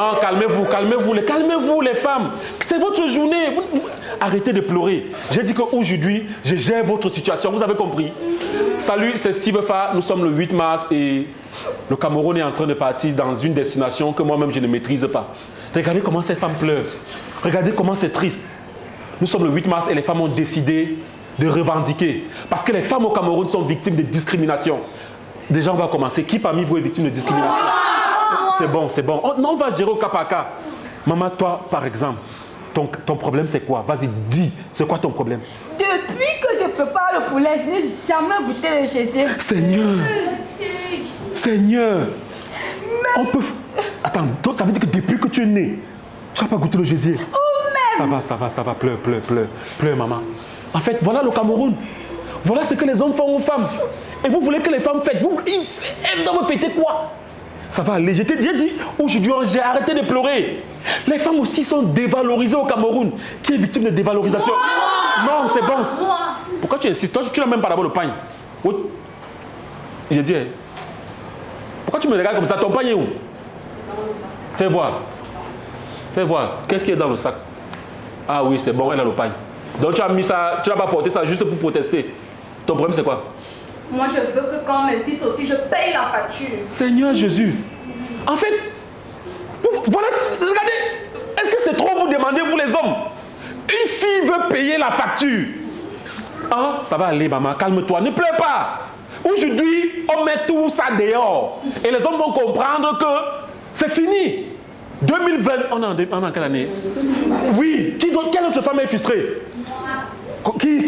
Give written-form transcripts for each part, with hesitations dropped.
Ah, calmez-vous les femmes. C'est votre journée. Arrêtez de pleurer. J'ai dit qu'aujourd'hui, je gère votre situation. Vous avez compris? Salut, c'est Steve Fa. Nous sommes le 8 mars et le Cameroun est en train de partir dans une destination que moi-même je ne maîtrise pas. Regardez comment ces femmes pleurent. Regardez comment c'est triste. Nous sommes le 8 mars et les femmes ont décidé de revendiquer. Parce que les femmes au Cameroun sont victimes de discrimination. Déjà, on va commencer. Qui parmi vous est victime de discrimination? C'est bon, c'est bon. On va se gérer au cas par cas. Maman, toi, par exemple, ton problème, c'est quoi? Vas-y, dis. C'est quoi ton problème? Depuis que je prépare le poulet, je n'ai jamais goûté le Jésus. Seigneur. On peut... Attends, ça veut dire que depuis que tu es né, tu n'as pas goûté le Jésus. Ça va. Pleure, maman. En fait, voilà le Cameroun. Voilà ce que les hommes font aux femmes. Et vous voulez que les femmes fêtent. Elles doivent fêter quoi? Ça va aller. J'ai dit, aujourd'hui, j'ai arrêté de pleurer. Les femmes aussi sont dévalorisées au Cameroun. Qui est victime de dévalorisation? Non, c'est bon. Pourquoi tu insistes? Toi, tu n'as même pas d'abord le pain. J'ai dit, pourquoi tu me regardes comme ça? Ton pain est où? Fais voir. Qu'est-ce qui est dans le sac? Ah oui, c'est bon, elle a le pain. Donc tu as mis ça, tu n'as pas porté ça juste pour protester. Ton problème, c'est quoi? Moi, je veux que quand on m'invite aussi, je paye la facture. Seigneur Jésus. En fait, voilà, regardez, est-ce que c'est trop vous demander, vous les hommes? Une fille veut payer la facture. Hein? Ça va aller, maman, calme-toi, ne pleure pas. Aujourd'hui, on met tout ça dehors. Et les hommes vont comprendre que c'est fini. 2020, on est en quelle année? Oui, quelle autre femme est frustrée? Qui?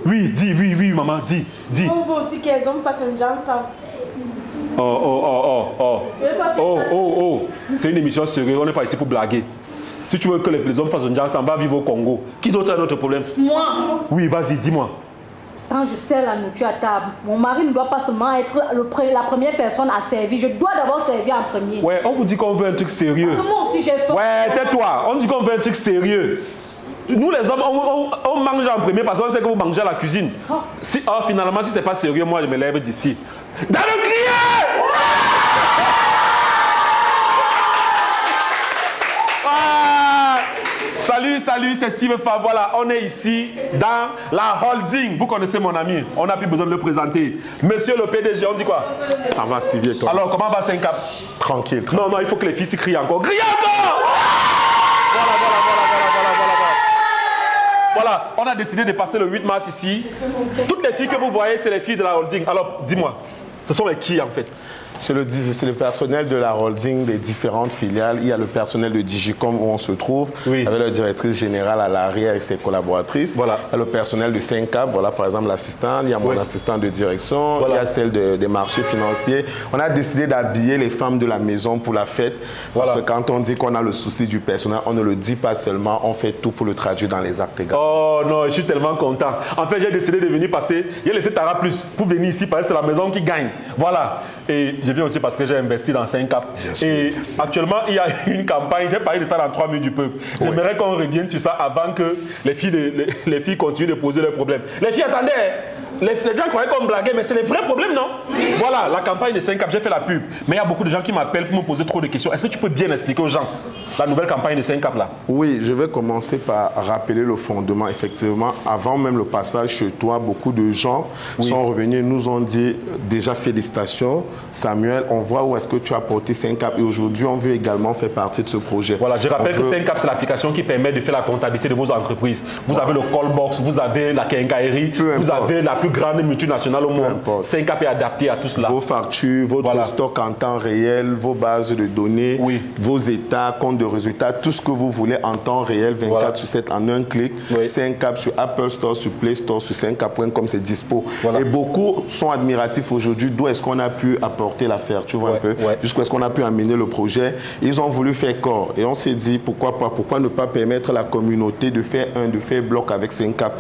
Oui, dis, oui, maman, dis. On veut aussi que les hommes fassent un genre ça. Oh. C'est une émission sérieuse, on n'est pas ici pour blaguer. Si tu veux que les hommes fassent un genre ça, on va vivre au Congo. Qui d'autre a notre problème? Moi. Oui, vas-y, dis-moi. Quand je sers la nourriture à table, mon mari ne doit pas seulement être la première personne à servir. Je dois d'abord servir en premier. Ouais, on vous dit qu'on veut un truc sérieux. Parce que moi aussi, j'ai faim. Ouais, tais-toi. On dit qu'on veut un truc sérieux. Nous, les hommes, on mange en premier parce qu'on sait que vous mangez à la cuisine. Finalement, si c'est pas sérieux, moi, je me lève d'ici. Dans le crier! Salut, c'est Steve Fa. Voilà, on est ici dans la holding. Vous connaissez mon ami, on n'a plus besoin de le présenter. Monsieur le PDG, on dit quoi? Ça va, Stevie, et toi? Alors, comment va Saint-Cap? Tranquille. Non, il faut que les filles s'y crient encore. Crie encore! Voilà, on a décidé de passer le 8 mars ici. Toutes les filles que vous voyez, c'est les filles de la holding. Alors, dis-moi, ce sont les qui en fait? C'est le personnel de la holding des différentes filiales. Il y a le personnel de Digicom où on se trouve, avec la directrice générale à l'arrière et ses collaboratrices. Voilà. Il y a le personnel de Saint-Cap, voilà par exemple l'assistante, il y a mon assistant de direction, il y a celle des marchés financiers. On a décidé d'habiller les femmes de la maison pour la fête. Parce que quand on dit qu'on a le souci du personnel, on ne le dit pas seulement, on fait tout pour le traduire dans les actes également. Oh non, je suis tellement content. En fait, j'ai décidé de venir passer, j'ai laissé Tara Plus pour venir ici parce que c'est la maison qui gagne. Voilà. Et je viens aussi parce que j'ai investi dans Saint-Cap. Et actuellement, il y a une campagne, j'ai parlé de ça dans 3 minutes du peuple. J'aimerais qu'on revienne sur ça avant que les filles continuent de poser leurs problèmes. Les filles, attendez, les gens croyaient qu'on blaguait, mais c'est les vrais problèmes, non? Voilà, la campagne de Saint-Cap, j'ai fait la pub. Mais il y a beaucoup de gens qui m'appellent pour me poser trop de questions. Est-ce que tu peux bien expliquer aux gens la nouvelle campagne de Saint-Cap là? Oui, je vais commencer par rappeler le fondement. Effectivement, avant même le passage chez toi, beaucoup de gens sont revenus et nous ont dit déjà félicitations. Samuel, on voit où est-ce que tu as porté Saint-Cap et aujourd'hui, on veut également faire partie de ce projet. Voilà, je rappelle que Saint-Cap, c'est l'application qui permet de faire la comptabilité de vos entreprises. Vous avez le callbox, vous avez la quincaillerie, vous avez la plus grande multinationale au monde. Saint-Cap est adapté à tout cela. Vos factures, votre stock en temps réel, vos bases de données, vos états, comptes de résultats, tout ce que vous voulez en temps réel, 24 sur 7 en un clic. Saint-Cap sur Apple Store, sur Play Store, sur saintcap.com, c'est dispo. Et beaucoup sont admiratifs aujourd'hui d'où est-ce qu'on a pu apporter l'affaire, tu vois un peu, jusqu'où est-ce qu'on a pu amener le projet. Ils ont voulu faire corps et on s'est dit pourquoi pas, pourquoi ne pas permettre à la communauté de faire bloc avec Saint-Cap.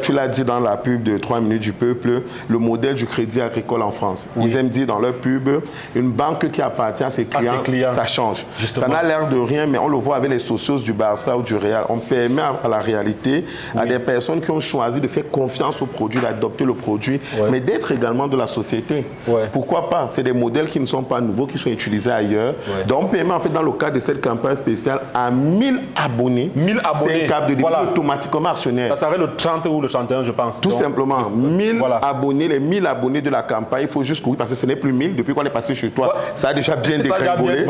Tu l'as dit dans la pub de 3 minutes du peuple, le modèle du crédit agricole en France. Ils aiment dire dans leur pub, une banque qui appartient à ses clients, ça change. Justement. Ça n'a l'air de rien, mais on le voit avec les socios du Barça ou du Real. On permet à la réalité à des personnes qui ont choisi de faire confiance au produit, d'adopter le produit, mais d'être également de la société. Pourquoi pas? C'est des modèles qui ne sont pas nouveaux, qui sont utilisés ailleurs. Donc on permet en fait dans le cadre de cette campagne spéciale à 1000 abonnés, 1000 abonnés, de devenir automatiquement actionnaire. Ça serait le 30 ou le 31, je pense. Tout simplement, 1000 abonnés, les 1000 abonnés de la campagne, il faut juste courir parce que ce n'est plus 1000 depuis qu'on est passé chez toi. Ça a déjà bien dégringolé.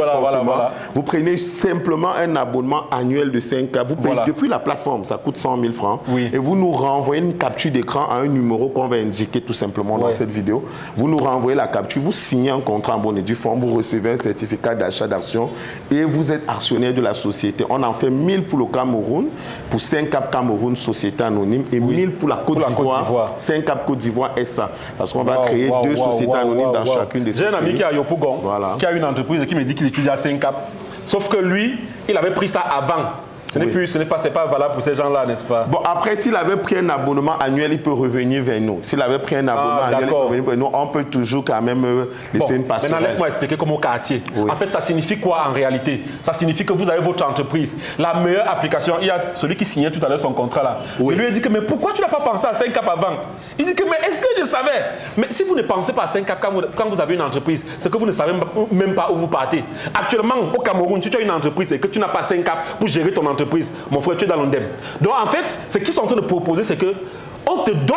Vous prenez simplement un abonnement annuel de 5K. Vous payez depuis la plateforme, ça coûte 100 000 francs. Et vous nous renvoyez une capture d'écran à un numéro qu'on va indiquer tout simplement dans cette vidéo. Vous nous renvoyez la capture, vous signez un contrat en bonne et due forme, vous recevez un certificat d'achat d'actions et vous êtes actionnaire de la société. On en fait 1000 pour le Cameroun, pour 5Cap Cameroun, société anonyme, et 1000 pour la Côte d'Ivoire, 5Cap Côte d'Ivoire SA. Parce qu'on va créer deux sociétés anonymes dans chacune des sociétés. J'ai un ami qui est à Yopougon, qui a une entreprise et qui me dit qu'il étudie à 5Cap. Sauf que lui, il avait pris ça avant. Ce n'est pas valable pour ces gens-là, n'est-ce pas? Bon, après, s'il avait pris un abonnement annuel, il peut revenir vers nous. S'il avait pris un abonnement annuel, il peut revenir vers nous. On peut toujours quand même laisser une passerelle. Maintenant, laisse-moi expliquer comme au quartier. En fait, ça signifie quoi en réalité? Ça signifie que vous avez votre entreprise. La meilleure application, il y a celui qui signait tout à l'heure son contrat là. Il lui a dit que, mais pourquoi tu n'as pas pensé à 5Cap avant? Il dit que, mais est-ce que je savais? Mais si vous ne pensez pas à 5Cap quand vous avez une entreprise, c'est que vous ne savez même pas où vous partez. Actuellement, au Cameroun, si tu as une entreprise et que tu n'as pas 5Cap pour gérer ton entreprise, mon frère, tu es dans l'ONDEM. Donc en fait, ce qu'ils sont en train de proposer, c'est que on te donne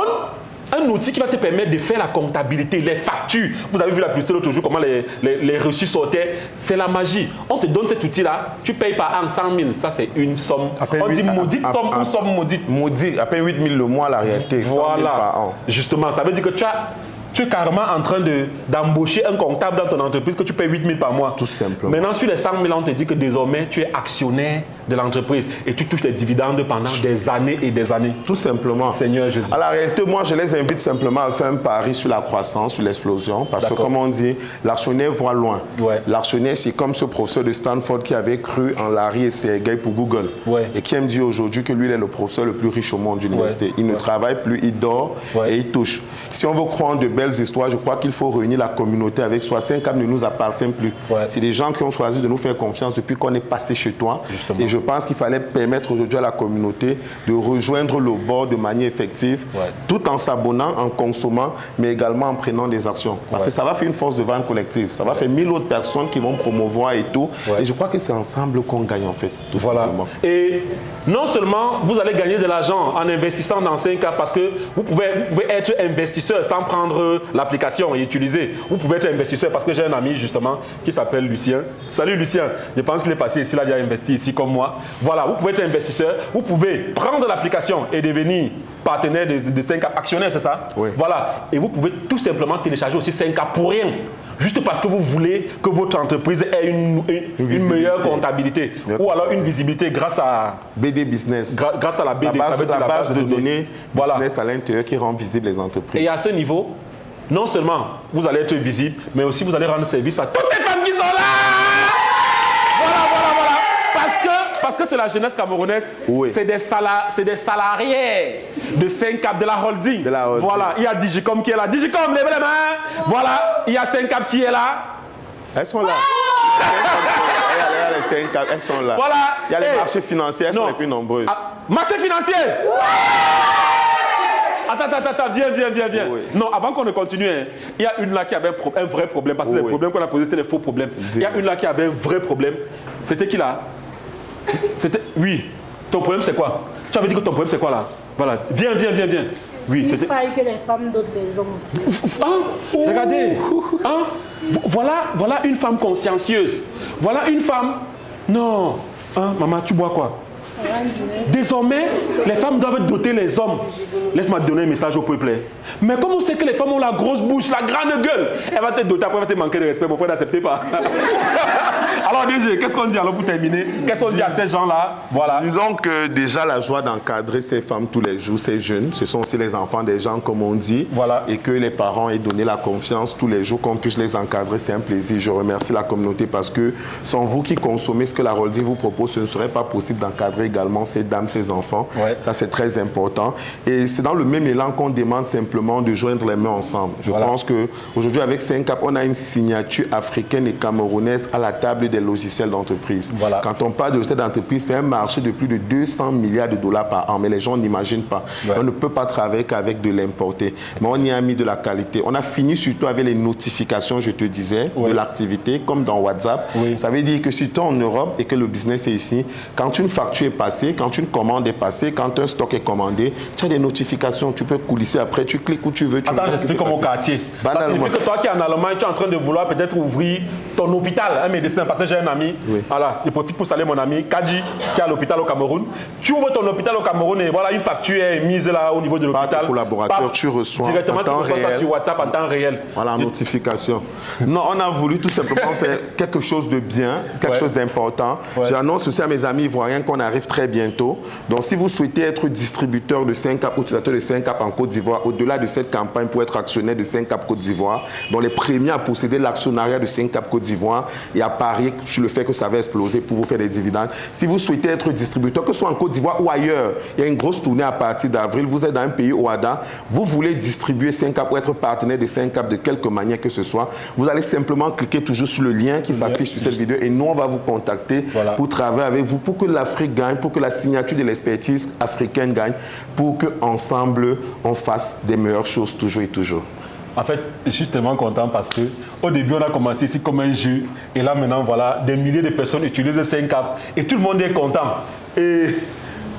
un outil qui va te permettre de faire la comptabilité, les factures. Vous avez vu la publicité l'autre jour, comment les reçus sortaient. C'est la magie. On te donne cet outil-là, tu payes par an 100 000. Ça, c'est une somme. On dit maudite somme ou somme maudite. Maudit, à peine 8 000 le mois, la réalité. 100 000 par an. Justement, ça veut dire que tu es carrément en train d'embaucher un comptable dans ton entreprise que tu payes 8 000 par mois. Tout simplement. Maintenant, sur les 100 000, on te dit que désormais, tu es actionnaire de l'entreprise et tu touches les dividendes pendant des années et des années. Tout simplement. Seigneur Jésus. À la réalité, moi, je les invite simplement à faire un pari sur la croissance, sur l'explosion. Parce que, comme on dit, l'actionnaire voit loin. L'actionnaire, c'est comme ce professeur de Stanford qui avait cru en Larry et Sergey pour Google. Et qui aime dire aujourd'hui que lui, il est le professeur le plus riche au monde d'université. Il ne travaille plus, il dort et il touche. Si on veut croire de belles histoires, je crois qu'il faut réunir la communauté avec soi. 5Cap ne nous appartient plus. C'est des gens qui ont choisi de nous faire confiance depuis qu'on est passé chez toi. Et je pense qu'il fallait permettre aujourd'hui à la communauté de rejoindre le bord de manière effective, tout en s'abonnant, en consommant, mais également en prenant des actions. Parce que ça va faire une force de vente collective. Ça va faire 1000 autres personnes qui vont promouvoir et tout. Et je crois que c'est ensemble qu'on gagne en fait, tout simplement. Et non seulement vous allez gagner de l'argent en investissant dans 5Cap, parce que vous pouvez être investisseur sans prendre l'application et utiliser. Vous pouvez être investisseur parce que j'ai un ami justement qui s'appelle Lucien. Salut Lucien, je pense qu'il est passé ici, il a déjà investi ici comme moi. Voilà, vous pouvez être investisseur, vous pouvez prendre l'application et devenir partenaire de 5Cap, actionnaire, c'est ça? Voilà, et vous pouvez tout simplement télécharger aussi 5Cap pour rien. Juste parce que vous voulez que votre entreprise ait une meilleure comptabilité. Ou alors une visibilité grâce à BD Business. Grâce à la BD. La base de données business à l'intérieur qui rend visible les entreprises. Et à ce niveau, non seulement vous allez être visible, mais aussi vous allez rendre service à toutes ces femmes qui sont là. Voilà. Parce que c'est la jeunesse camerounaise, c'est des salariés de 5Cap, de la holding. Voilà, il y a Digicom qui est là. Digicom, levez les mains. Voilà, il y a 5Cap qui est là. Elles sont là. Les 5Cap, elles sont là. Voilà. Il y a les marchés financiers, elles sont les plus nombreuses. Marché financier. Attends, viens. Non, avant qu'on ne continue, il y a une là qui avait un vrai problème, parce que les problèmes qu'on a posés, c'était des faux problèmes. Il y a une là qui avait un vrai problème. C'était qui là? C'était... Oui. Ton problème, c'est quoi? Tu avais dit que ton problème, c'est quoi là? Voilà. Viens. Oui, il faille que les femmes dotent des hommes aussi. Regardez. Voilà une femme consciencieuse. Voilà une femme... Non. Maman, tu bois quoi? Désormais, les femmes doivent doter les hommes. Laisse-moi donner un message au peuple. Mais comme on sait que les femmes ont la grosse bouche, la grande gueule, elle va te doter, après elle va te manquer de respect. Mon frère, n'acceptez pas. Alors DG, qu'est-ce qu'on dit alors pour terminer? Qu'est-ce qu'on dit à ces gens-là? Voilà. Disons que déjà la joie d'encadrer ces femmes tous les jours, ces jeunes, ce sont aussi les enfants des gens comme on dit. Voilà. Et que les parents aient donné la confiance tous les jours qu'on puisse les encadrer, c'est un plaisir. Je remercie la communauté parce que sans vous qui consommez ce que la holding vous propose, ce ne serait pas possible d'encadrer encadrer également ces dames, ces enfants. Ça, c'est très important. Et c'est dans le même élan qu'on demande simplement de joindre les mains ensemble. Je pense qu'aujourd'hui, avec 5CAP, on a une signature africaine et camerounaise à la table des logiciels d'entreprise. Quand on parle de logiciels d'entreprise, c'est un marché de plus de 200 milliards de dollars par an, mais les gens n'imaginent pas. On ne peut pas travailler qu'avec de l'importé. Mais on y a mis de la qualité. On a fini surtout avec les notifications, je te disais, de l'activité, comme dans WhatsApp. Ça veut dire que si tu es en Europe et que le business est ici, quand une facture est passée, quand une commande est passée, quand un stock est commandé, tu as des notifications, tu peux coulisser après, tu cliques où tu veux. Attends, j'explique comme au quartier. Ça signifie que toi qui es en Allemagne, tu es en train de vouloir peut-être ouvrir ton hôpital, un médecin, parce que j'ai un ami, voilà, je profite pour saluer mon ami Kadji, qui est à l'hôpital au Cameroun. Tu ouvres ton hôpital au Cameroun et voilà, une facture est mise là au niveau de l'hôpital. Par collaborateur, tu reçois directement, en temps tu reçois réel. ça sur WhatsApp en temps réel. Voilà, notification. Non, on a voulu tout simplement faire quelque chose de bien, quelque chose d'important. J'annonce aussi à mes amis ivoiriens qu'on arrive très bientôt. Donc, si vous souhaitez être distributeur de 5CAP, utilisateur de 5CAP en Côte d'Ivoire, au-delà de cette campagne pour être actionnaire de 5CAP Côte d'Ivoire, donc les premiers à posséder l'actionnariat de 5CAP Côte d'Ivoire et à parier sur le fait que ça va exploser pour vous faire des dividendes. Si vous souhaitez être distributeur, que ce soit en Côte d'Ivoire ou ailleurs, il y a une grosse tournée à partir d'avril, vous êtes dans un pays OADA, vous voulez distribuer 5CAP ou être partenaire de 5CAP de quelque manière que ce soit, vous allez simplement cliquer toujours sur le lien qui s'affiche sur cette vidéo et nous, on va vous contacter pour travailler avec vous, pour que l'Afrique gagne, pour que la signature de l'expertise africaine gagne, pour qu'ensemble, on fasse des meilleures choses toujours et toujours. En fait, je suis tellement content parce qu'au début, on a commencé ici comme un jeu. Et là, maintenant, voilà, des milliers de personnes utilisent 5CAP et tout le monde est content. Et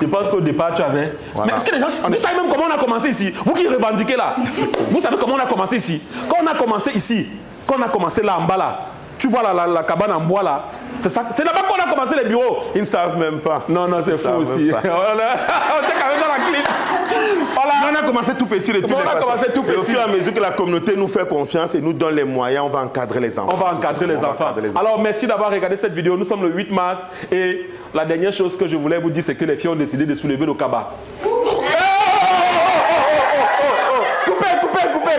je pense qu'au départ, tu avais... Mais est-ce que les gens... Vous savez même comment on a commencé ici? Vous qui revendiquez là, vous savez comment on a commencé ici? Quand on a commencé ici, quand on a commencé là en bas là, tu vois la cabane en bois là, c'est là-bas qu'on a commencé les bureaux. Ils ne savent même pas. Non, c'est faux aussi. On était quand même dans la clip. Voilà. On a commencé tout petit de toutes les façons. Et au fur et à mesure que la communauté nous fait confiance et nous donne les moyens, on va encadrer les enfants. On va encadrer les enfants. Alors, merci d'avoir regardé cette vidéo. Nous sommes le 8 mars et la dernière chose que je voulais vous dire, c'est que les filles ont décidé de soulever le cabas.